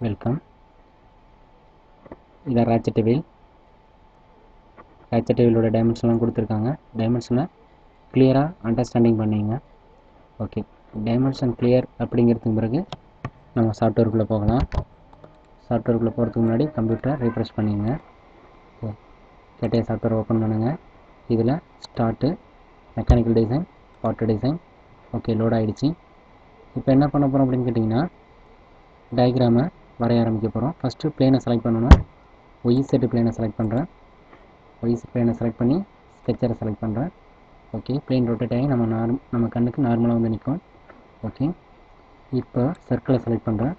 Welcome. இதான் ratchet வீலோட டைமென்ஷன்லாம் கொடுத்துருக்காங்க. டைமென்ஷனை கிளியராக அண்டர்ஸ்டாண்டிங் பண்ணிங்க. ஓகே, டைமென்ஷன் கிளியர் அப்படிங்கிறதுக்கு பிறகு நம்ம சாஃப்ட்வேருக்குள்ளே போகலாம். சாஃப்ட்வேருக்குள்ளே போகிறதுக்கு முன்னாடி கம்ப்யூட்டரை ரீஃப்ரெஷ் பண்ணிங்க. கேட்டிய சாஃப்ட்வேர் ஓப்பன் பண்ணுங்கள். இதில் start, mechanical design, water design. Okay, load ஆகிடுச்சு. இப்போ என்ன பண்ண போகிறோம் அப்படின்னு கேட்டிங்கன்னா, டயக்ராமை வரைய ஆரம்பிக்க போகிறோம். ஃபஸ்ட்டு பிளேனை செலக்ட் பண்ணணும். ஒய்செட் பிளேனை செலக்ட் பண்ணுறேன். ஒய்செட் பிளேனை செலக்ட் பண்ணி ஸ்கெட்சரை செலக்ட் பண்ணுறேன். ஓகே, பிளேன் ரொட்டேட் ஆகி நம்ம கண்ணுக்கு நார்மலாக வந்து நிற்கும். ஓகே, இப்போ சர்க்கிளை செலக்ட் பண்ணுறேன்.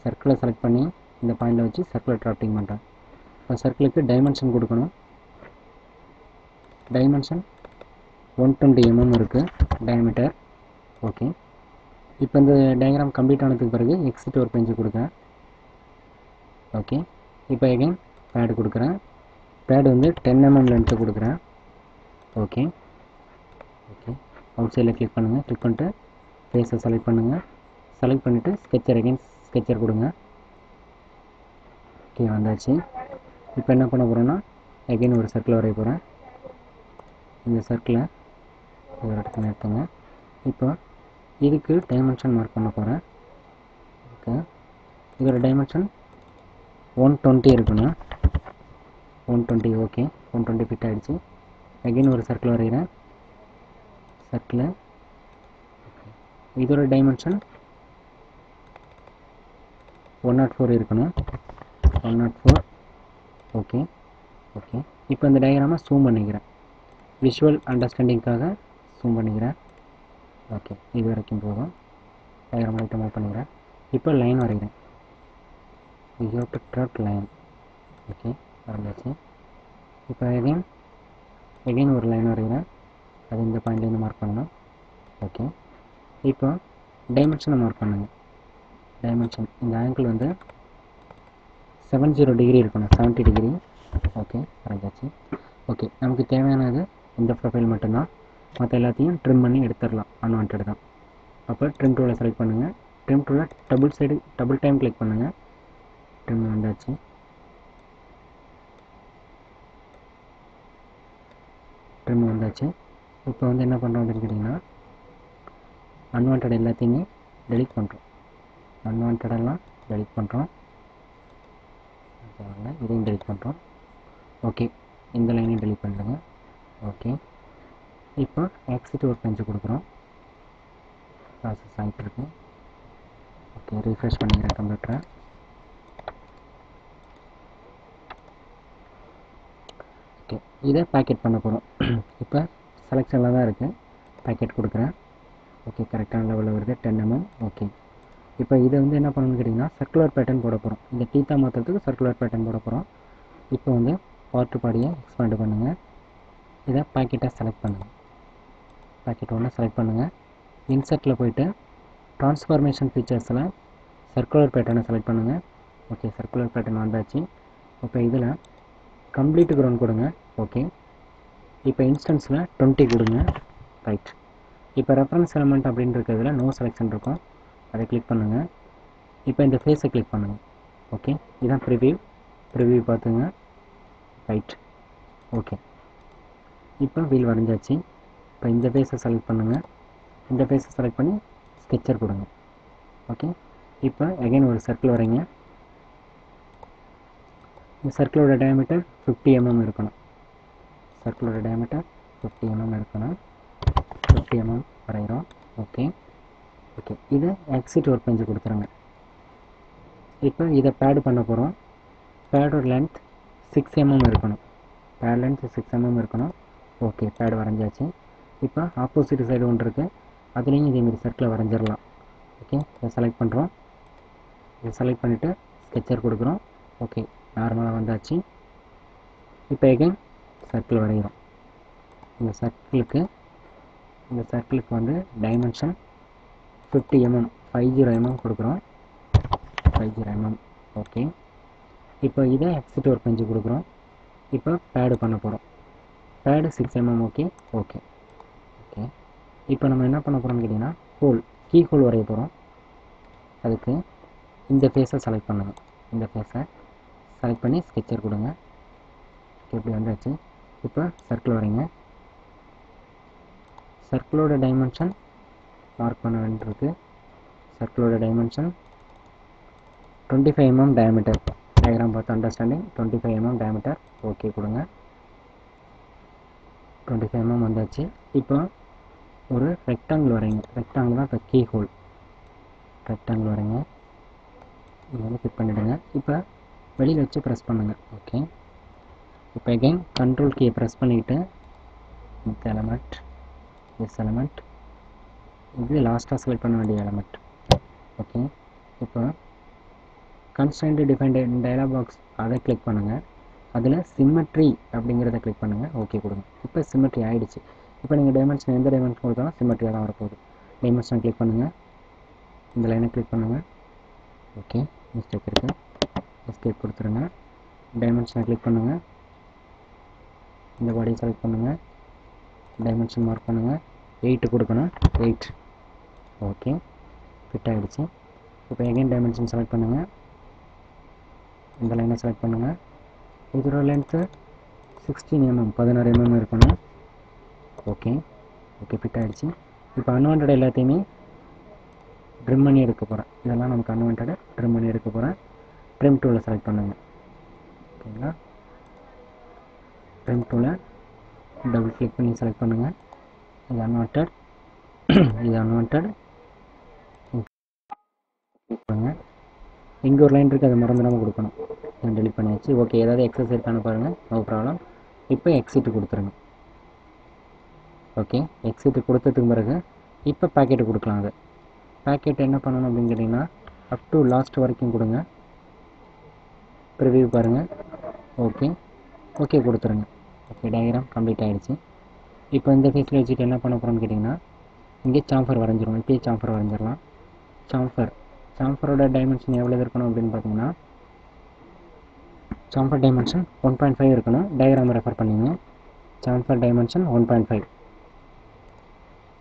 சர்க்கிளை செலக்ட் பண்ணி இந்த பாயிண்டில் வச்சு சர்க்கிளை டிராஃப்டிங் பண்ணுறேன். இப்போ சர்க்கிளுக்கு டைமென்ஷன் கொடுக்கணும். டைமென்ஷன் 120 mm இருக்குது டயமீட்டர். ஓகே, இப்போ இந்த டயக்ராம் கம்ப்ளீட் ஆனதுக்கு பிறகு எக்ஸிட் ஒரு பெஞ்சு கொடுக்குறேன். ஓகே, இப்போ எகைன் பேடு கொடுக்குறேன். பேடு வந்து 10 mm லென்த்து கொடுக்குறேன். ஓகே, ஓகே, அவுட் சைடில் கிளிக் பண்ணுங்கள். கிளிக் பண்ணிட்டு ஃபேஸை செலக்ட் பண்ணுங்கள். செலக்ட் பண்ணிவிட்டு ஸ்கெட்சர் எகைன் ஸ்கெட்சர் கொடுங்க. ஓகே, வந்தாச்சு. இப்போ என்ன பண்ண போகிறோன்னா, எகைன் ஒரு சர்க்கிள் வரைய போகிறேன். இந்த சர்க்கிளை ஒரு இடத்துல எடுத்துங்க. இப்போ இதுக்கு டைமென்ஷன் மார்க் பண்ண போகிறேன். ஓகே, இதோட டைமென்ஷன் 120 இருக்கணும். 120. ஓகே, 120 ஃபிட் ஆகிடுச்சு. அகெயின் ஒரு சர்க்கிள் வரைகிறேன். சர்க்கிளை இதோட டைமென்ஷன் 104 இருக்கணும். 104. ஓகே, ஓகே, இப்போ இந்த டயக்ராமை ஜூம் பண்ணிக்கிறேன். விஷுவல் அண்டர்ஸ்டாண்டிங்காக ஜூம் பண்ணிக்கிறேன். ஓகே, இது வரைக்கும் போதும். டயக்ராம் லைட்டை மூவ் பண்ணிக்கிறேன். இப்போ லைன் வரைகிறேன். You have to track line. Okay, வரைஞ்சாச்சு. இப்போ எகைன் ஒரு லைன் வரைகிறேன். அது இந்த பாயிண்ட்லேருந்து மார்க் பண்ணணும். ஓகே, இப்போ டைமென்ஷனை மார்க் பண்ணுங்கள். டைமென்ஷன் இந்த ஆங்கிள் வந்து 70 டிகிரி இருக்கணும். 70 டிகிரி. ஓகே, வரைஞ்சாச்சு. ஓகே, நமக்கு தேவையானது இந்த ப்ரொஃபைல் மட்டும்தான். மற்ற எல்லாத்தையும் ட்ரிம் பண்ணி எடுத்துடலாம். அன்வான்ட் தான். அப்போ ட்ரிம் டூலை செலக்ட் பண்ணுங்கள். ட்ரிம் டூவில் டபுள் டைம் கிளிக் பண்ணுங்கள். ட்ரிம் வந்தாச்சு. ட்ரிம் வந்தாச்சு. இப்போ வந்து என்ன பண்ணுறோம் அப்படின்னு கேட்டிங்கன்னா, அன்வான்ட் எல்லாத்தையுமே டெலிட் பண்ணுறோம். அன்வான்டெல்லாம் டெலிட் பண்ணுறோம். இதையும் டெலிட் பண்ணுறோம். ஓகே, இந்த லைனையும் டெலிட் பண்ணுங்க. ஓகே, இப்போ எக்ஸிட் ஒரு பெஞ்சு கொடுக்குறோம். ப்ராசஸ் ஆகிட்டு இருக்கு. ஓகே, ரீஃப்ரெஷ் பண்ணிக்கிறேன் கம்ப்யூட்டரை. ஓகே, இதை பேக்கெட் பண்ண போகிறோம். இப்போ செலெக்ஷனில் தான் இருக்குது. பேக்கெட் கொடுக்குறேன். ஓகே, கரெக்டான லெவலில் வருது. 10 mm. ஓகே, இப்போ இதை வந்து என்ன பண்ணணும்னு கேட்டிங்கன்னா, சர்க்குலர் பேட்டர்ன் போட போகிறோம். இந்த டீத்தா மாற்றுறதுக்கு சர்க்குலர் பேட்டர்ன் போட போகிறோம். இப்போ வந்து பார்ட் பாடியை எக்ஸ்பேண்ட் பண்ணுங்கள். இதை பேக்கெட்டை செலக்ட் பண்ணுங்கள். பேக்கெட் ஒன்று செலக்ட் பண்ணுங்கள். இன்சர்ட்டில் போய்ட்டு ட்ரான்ஸ்ஃபார்மேஷன் ஃபீச்சர்ஸில் சர்க்குலர் பேட்டர்னை செலக்ட் பண்ணுங்கள். ஓகே, சர்க்குலர் பேட்டர்ன் வந்தாச்சு. இப்போ இதில் கம்ப்ளீட் கிரவுண்ட் கொடுங்க. ஓகே, இப்போ இன்ஸ்டன்ஸில் 20 கொடுங்க. ரைட். இப்போ ரெஃபரன்ஸ் எலமெண்ட் அப்படின்னு இருக்கிறதுல நோ செலெக்ஷன் இருக்கும். அதை கிளிக் பண்ணுங்கள். இப்போ இந்த ஃபேஸை கிளிக் பண்ணுங்கள். ஓகே, இதுதான் ப்ரிவியூ பார்த்துங்க. ரைட். ஓகே, இப்போ வீல் வரைஞ்சாச்சு. இப்போ இந்த ஃபேஸை செலக்ட் பண்ணுங்கள். இந்த ஃபேஸை செலக்ட் பண்ணி ஸ்கெட்சர் கொடுங்க. ஓகே, இப்போ அகைன் ஒரு சர்க்கிள் வரைங்க. இந்த சர்க்கிளோட டயமீட்டர் 50 mm இருக்கணும். சர்க்கிளோட டயமீட்டர் 50 mm இருக்கணும். 50 mm வரைகிறோம். ஓகே, ஓகே, இதை எக்ஸிட் ஒரு பெஞ்சு கொடுத்துருங்க. இப்போ இதை பேடு பண்ண போகிறோம். பேடோட லென்த் 6 mm இருக்கணும். பேட் லென்த் 6 mm இருக்கணும். ஓகே, பேடு வரைஞ்சாச்சு. இப்போ ஆப்போசிட் சைடு ஒன்று இருக்குது. அதுலேயும் இதேமாரி சர்க்கிளை வரைஞ்சிடலாம். ஓகே, இதை செலக்ட் பண்ணுறோம். இதை செலக்ட் பண்ணிவிட்டு ஸ்கெட்சர் கொடுக்குறோம். ஓகே, நார்மலாக வந்தாச்சு. இப்போ எகைன் சர்க்கிள் வரைகிறோம். இந்த சர்க்கிளுக்கு வந்து டைமென்ஷன் 50 mm 50 mm கொடுக்குறோம். 50 mm. ஓகே, இப்போ இதை எக்ஸிட் ஒரு பெஞ்சு கொடுக்குறோம். இப்போ பேடு பண்ண போகிறோம். Pad 6 mm. Okay, okay, okay, இப்போ நம்ம என்ன பண்ண போகிறோம்னு கேட்டிங்கன்னா, கீ ஹோல் வரைய போகிறோம். அதுக்கு இந்த ஃபேஸை செலக்ட் பண்ணுங்கள். இந்த ஃபேஸை செலக்ட் பண்ணி ஸ்கெட்சர் கொடுங்க. இப்படி வந்தாச்சு. இப்போ சர்க்கிள் வரைங்க. சர்க்கிளோட டைமென்ஷன் மார்க் பண்ண வேண்டியிருக்கு. சர்க்கிளோட டைமென்ஷன் 25 mm டயமீட்டர். டயக்ராம் பார்த்து அண்டர்ஸ்டாண்டிங். 25 mm diameter. ஓகே கொடுங்க. 25 mm வந்தாச்சு. இப்போ ஒரு ரெக்டாங்கிள் வரைங்க. ரெக்டாங்கிள் தான் இப்போ கீ ஹோல். ரெக்டாங்கிள் வரைங்க. இது வந்து ஃபிட் பண்ணிவிடுங்க. இப்போ வெளியில் வச்சு ப்ரெஸ் பண்ணுங்கள். ஓகே. இப்போ அகைன் கண்ட்ரோல் கீயை ப்ரெஸ் பண்ணிக்கிட்டு இந்த எலமெண்ட், திஸ் எலமெண்ட், இது லாஸ்ட்டாக செலக்ட் பண்ண வேண்டிய எலமெண்ட். ஓகே. இப்போ கன்ஸ்ட்ரெயின்ட் டிஃபைன்ட் டயலாக் பாக்ஸ் அதை கிளிக் பண்ணுங்கள். அதில் சிம்மெட்ரி அப்படிங்கிறத கிளிக் பண்ணுங்கள். ஓகே கொடுங்க. இப்போ சிம்மெட்ரி ஆகிடுச்சு. இப்போ நீங்கள் டைமென்ஷன் எந்த டைமென்ஷன் கொடுத்தாலும் சிம்மெட்ரியாக தான் வரப்போகுது. டைமென்ஷன் கிளிக் பண்ணுங்கள். இந்த லைனை கிளிக் பண்ணுங்கள். ஓகே, மிஸ்டேக் இருக்குது. எஸ்கேப் கொடுத்துருங்க. டைமென்ஷனை கிளிக் பண்ணுங்கள். இந்த பாடியை செலக்ட் பண்ணுங்கள். டைமென்ஷன் மார்க் பண்ணுங்கள். 8 கொடுக்கணும். 8. ஓகே, ஃபிட் ஆகிடுச்சு. இப்போ எகைன் டைமென்ஷன் செலக்ட் பண்ணுங்கள். இந்த லைனை செலக்ட் பண்ணுங்கள். இதோட லென்த்து 16 mm, 16 mm இருக்கணும். ஓகே, ஓகே ஃபிட் ஆகிடுச்சு. இப்போ அன்வான்ட் எல்லாத்தையுமே ட்ரிம் பண்ணி எடுக்க போகிறேன். இதெல்லாம் நமக்கு அன்வான்ட் ட்ரிம் பண்ணி எடுக்க போகிறேன். ட்ரிம் டூலை செலக்ட் பண்ணுங்கள். ஓகேங்களா? ட்ரிம் டூலை டபுள் கிளிக் பண்ணி செலக்ட் பண்ணுங்கள். இது அன்வான்ட், இது அன்வான்ட். பண்ணுங்கள். இங்கே ஒரு லைன் இருக்குது, அதை மறந்துடாமல் கொடுக்கணும். நான் டெலிட் பண்ணியாச்சு. ஓகே, ஏதாவது எக்ஸஸ் இருக்கான்னு பாருங்கள். No problem. இப்போ எக்ஸிட் கொடுத்துருங்க. ஓகே, எக்ஸிட் கொடுத்ததுக்கு பிறகு இப்போ பேக்கெட்டு கொடுக்கலாம். அது பேக்கெட் என்ன பண்ணணும் அப்படின்னு கேட்டிங்கன்னா அப் டு லாஸ்ட் வரைக்கும் கொடுங்க. ப்ரிவியூ பாருங்கள். ஓகே, ஓகே கொடுத்துருங்க. ஓகே, டயக்ராம் கம்ப்ளீட் ஆகிடுச்சு. இப்போ இந்த ஃபேஸில் வச்சுட்டு என்ன பண்ண போகிறோம்னு கேட்டிங்கன்னா இங்கே சாம்பர் வரைஞ்சிரும். இப்போயே சாம்பர் வரைஞ்சிடலாம். சாம்பரோட டைமென்ஷன் எவ்வளோ இருக்கணும் அப்படின்னு பார்த்தீங்கன்னா சாம்பர் டைமென்ஷன் 1.5 இருக்கணும். டயக்ராம் ரெஃபர் பண்ணிங்க. சாம்பர் டைமென்ஷன் 1.5.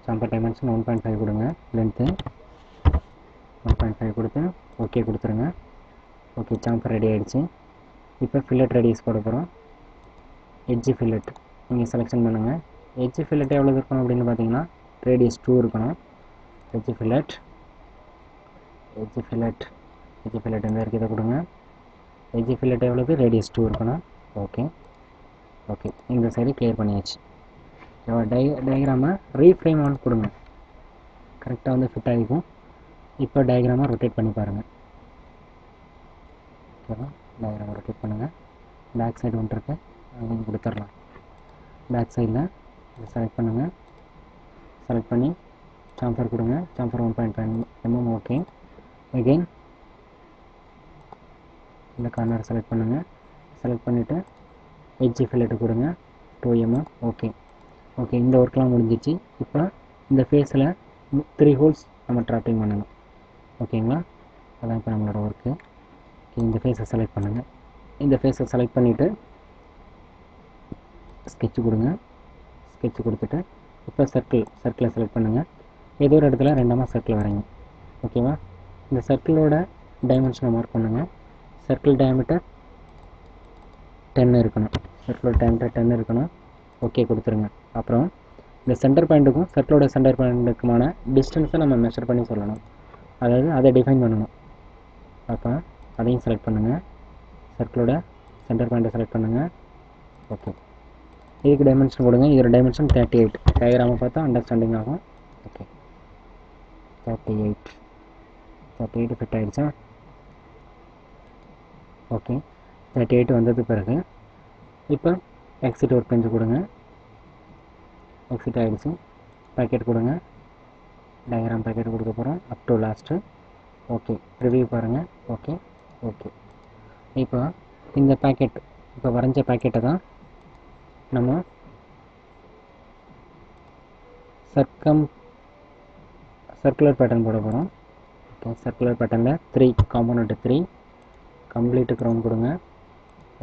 சாம்பர் டைமென்ஷன் 1.5 கொடுங்க. லென்த்து 1.5 கொடுத்து ஓகே கொடுத்துருங்க. ஓகே, சாம்பர் ரெடி ஆகிடுச்சு. இப்போ ஃபில்லட் ரேடியஸ் போட போகிறோம். எட்ஜ் ஃபில்லட் நீங்கள் செலெக்ஷன் பண்ணுங்கள். எட்ஜ் ஃபில்லட் எவ்வளோ இருக்கணும் அப்படின்னு பார்த்தீங்கன்னா ரேடியஸ் 2 இருக்கணும். எட்ஜ் ஃபில்லட் எந்த இருக்குது இதை கொடுங்க. Edge fillet எவ்வளோது? ரேடியஸ் 2 இருக்கணும். ஓகே, ஓகே இந்த சைடு கிளியர் பண்ணியாச்சு. டயக்ராமை ரீஃப்ரேம் ஆன் கொடுங்க. கரெக்டாக வந்து ஃபிட் ஆகிக்கும். இப்போ டயக்ராமை ரொட்டேட் பண்ணி பாருங்கள். ஓகேவா? டயக்ராமை ரொட்டேட் பண்ணுங்கள். பேக் சைடு ஒன்று இருக்குது, அங்கேயும் கொடுத்துடலாம். பேக் சைடில் இதை செலக்ட் பண்ணுங்கள். செலக்ட் பண்ணி சாம்பர் கொடுங்க. சாம்பர் 1.5 mm. ஓகே, அகெயின் இந்த கார்னர் செலக்ட் பண்ணுங்கள். செலக்ட் பண்ணிவிட்டு எட்ஜ் ஃபில்லட் கொடுங்க. 2 mm. ஓகே, ஓகே இந்த ஒர்க்லாம் முடிஞ்சிச்சு. இப்போ இந்த ஃபேஸில் 3 ஹோல்ஸ் நம்ம ட்ராப்பிங் பண்ணணும். ஓகேங்களா? அதான் இப்போ நம்மளோட ஒர்க்கு. இந்த ஃபேஸை செலக்ட் பண்ணுங்கள். இந்த ஃபேஸை செலக்ட் பண்ணிவிட்டு ஸ்கெட்ச் கொடுங்க. ஸ்கெட்ச் கொடுத்துட்டு இப்போ சர்க்கிளை செலக்ட் பண்ணுங்கள். ஏதோ ஒரு இடத்துல ரெண்டாமல் சர்க்கிள் வரைங்க. ஓகேவா? இந்த சர்க்கிளோட டைமென்ஷனை மார்க் பண்ணுங்கள். சர்க்கிள் டயாமீட்டர் 10 இருக்கணும். சர்க்கிளோட டயாமீட்டர் 10 இருக்கணும். ஓகே கொடுத்துருங்க. அப்புறம் இந்த சென்டர் பாயிண்ட்டுக்கும் சர்க்கிளோட சென்டர் பாயிண்ட்டுக்குமான டிஸ்டன்ஸை நம்ம மெஷர் பண்ணி சொல்லணும். அதாவது அதை டிஃபைன் பண்ணணும். அப்போ அதையும் செலக்ட் பண்ணுங்கள். சர்க்கிளோட சென்டர் பாயிண்ட்டை செலக்ட் பண்ணுங்கள். ஓகே, இதுக்கு டைமென்ஷன் கொடுங்க. இதோட டைமென்ஷன் 38. டயக்ராமை பார்த்தா அண்டர்ஸ்டாண்டிங் ஆகும். ஓகே, 38 ஃபிட் ஆகிடுச்சா? ஓகே, 38 வந்தது பிறகு இப்போ எக்ஸிட் ஒர்க் பெஞ்சு கொடுங்க. எக்ஸிட் ஆகிடுச்சு. பேக்கெட் கொடுங்க. டயக்ராம் பேக்கெட் கொடுக்க போகிறோம் up to last. Okay, review பாருங்கள். ஓகே, ஓகே இப்போ இந்த பேக்கெட், இப்போ வரைஞ்ச பேக்கெட்டை தான் நம்ம சர்க்குலர் பேட்டர்ன் போட போகிறோம். ஓகே, சர்க்குலர் பேட்டர்னில் 3 காம்போனண்ட் 3 கம்ப்ளீட்டு க்ரௌண்ட் கொடுங்க.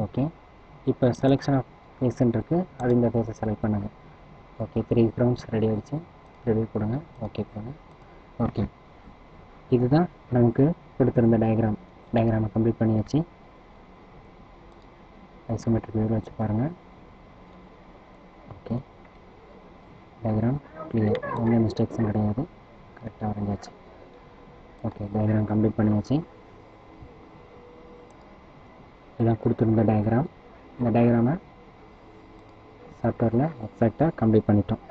ஓகே, இப்போ செலெக்ஷன் ஆஃப் ஃபேஸ்ன்னு இருக்குது, அது இந்த ஃபேஸை செலக்ட் பண்ணுங்கள். ஓகே, 3 க்ரௌண்ட்ஸ் ரெடி ஆகிடுச்சு. ரிவ்யூ கொடுங்க. ஓகே கொடுங்க. ஓகே, இதுதான் நமக்கு கொடுத்துருந்த டயக்ராமை கம்ப்ளீட் பண்ணியாச்சு. ஐசோமெட்ரிக் வியூவில் வச்சு பாருங்கள். ஓகே, டயக்ராம் கிளியர், எந்த மிஸ்டேக்ஸும் கிடையாது, கரெக்டாக வரைஞ்சாச்சு. ஓகே, டயக்ராம் கம்ப்ளீட் பண்ணியாச்சு. இதான் கொடுத்துருந்த டயக்ராம். இந்த டயக்ராமை சாஃப்ட்வேரில் எக்ஸாக்டாக கம்ப்ளீட் பண்ணிட்டோம்.